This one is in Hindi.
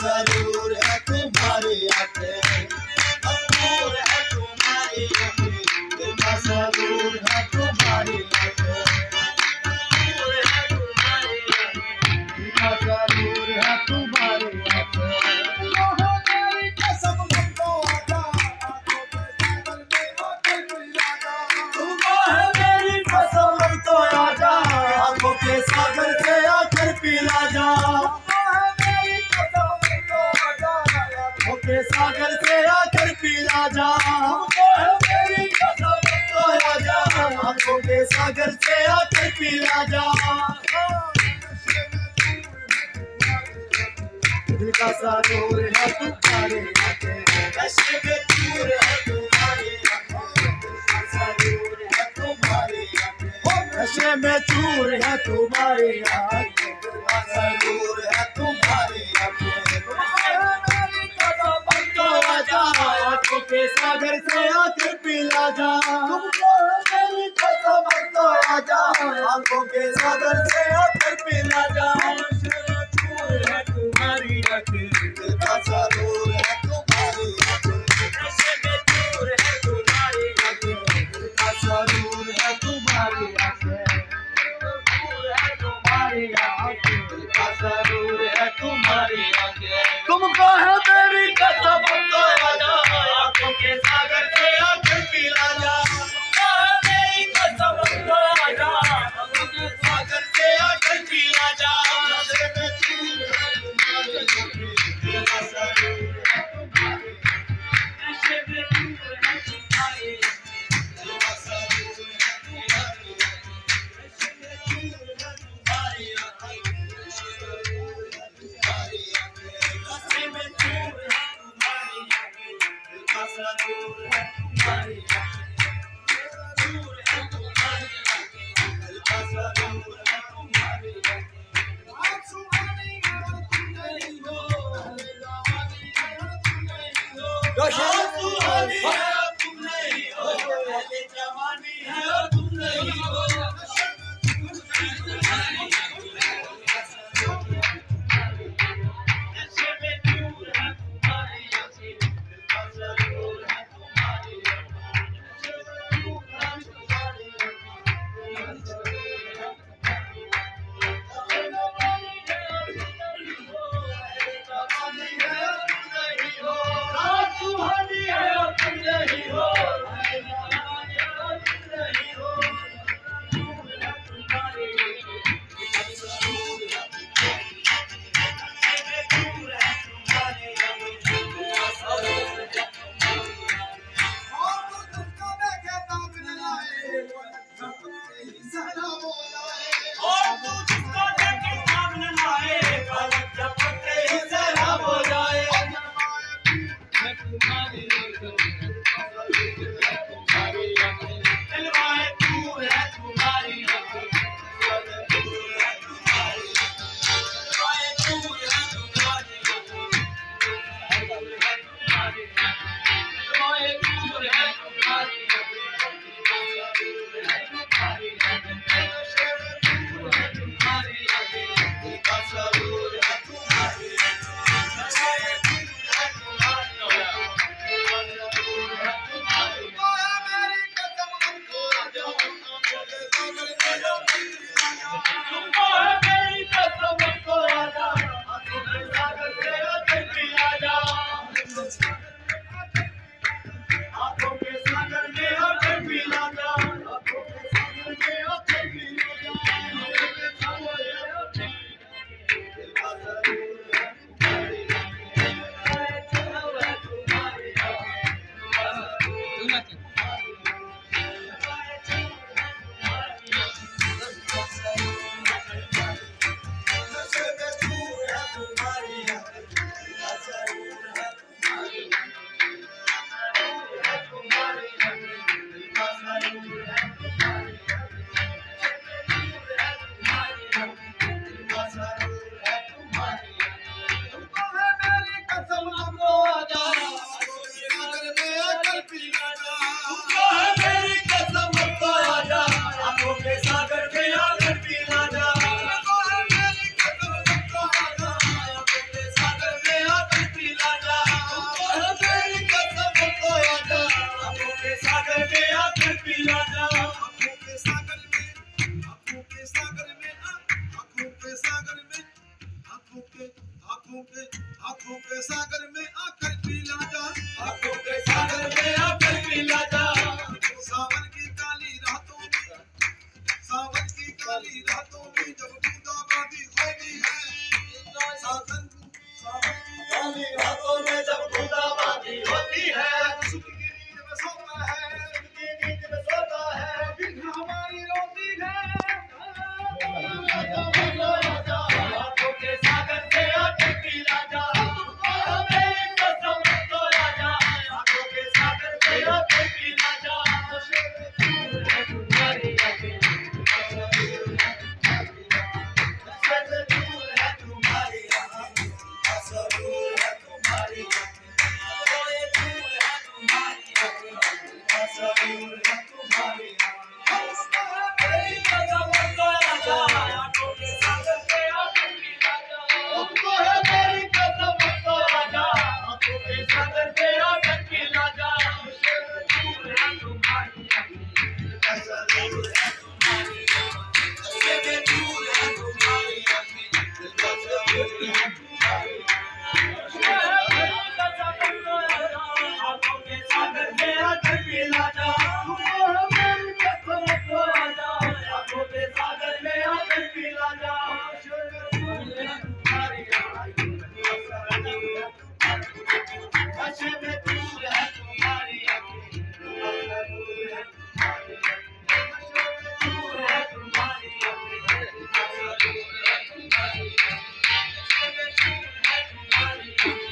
जरूर है तुम्हारी आंखें, जरूर है तुम्हारी आंखें, दिल का जरूर है तुम्हारी आंखें, जरूर है तुम्हारी आंखें, दिल का जरूर है तुम्हारी आंखें। मेरी कसम हमको आजा, आंखों के सागर में आकर पिला जा, आंखों के सागर से आकर पिला जा, मेरी कसम तो आजा, आंखों के सागर से आकर पिला जा। दिल का जरूर है तुम्हारी आंखें, नशे में चूर है तुम्हारी आंखें, दिल का जरूर है तुम्हारी आंखें, नशे में चूर है तुम्हारी आंखें, दिल का जरूर है तुम्हारी आंखें। आंखों के सागर से आकर पिला जा, मेरी कसम तो आजा, आंखों के सागर से आकर पिला जा। जरूर है तुम्हारी आंखें, दिल का जरूर है तुम्हारी आंखें, नशे में चूर है तुम्हारी आंखें, दिल का जरूर है तुम्हारी आंखें, जरूर है तुम्हारी आंखें, दिल का जरूर है तुम्हारी आंखें। तुमको है मेरी कसम तो आजा, आंखों के सागर से आकर पिला जा, मेरी कसम तो आजा, आंखों के सागर से आकर पिला जा। सुहानी है तुम नहीं हो, पहले जवानी है और तुम नहीं हो, नशे में चूर है तुम्हारी आंखें, दिल का जरूर है तुम्हारी आंखें, जरूर है तुम्हारी आंखें। सुहानी है तुम नहीं हो, सागर में आंखों के सागर में आकर पिला जा, आंखों के सागर में आकर पिला जा। सावन की काली रातों में जब बूंदाबांदी होती है, सावन की काली रातों में जब बूंदाबांदी होती है, सुख की नींद में सोता है, की नींद में सोता है, बिन हमारी रोती है। आंखों के सागर से आकर पिला जा, मेरी कसम तो राजा। आंखों के सागर से आकर पिला जा। तुम्हारी आंखें, दूर है तुम्हारी आंखें, दूर है तुम्हारी आंखें, ओए दूर है तुम्हारी आंखें, दूर है तुम्हारी आंखें। मेरी कसम तो राजा, आंखों के सागर से आकर पिला जा। मेरी कसम तो राजा, आंखों के सागर से आकर पिला जा। दूर है तुम्हारी आंखें, दूर है तुम्हारी आंखें, दूर है तुम्हारी आंखें, दूर है तुम्हारी आंखों के सागर से आकर पिला जा। मेरी कसम तो राजा, आंखों के सागर में आकर पिला जा। दूर है तुम्हारी आंखें, नशे में दूर है तुम्हारी आंखें, दूर है तुम्हारी आंखें, दूर है तुम्हारी आंखें, दूर है तुम्हारी आंखें, नशे में दूर है तुम्हारी आंखें।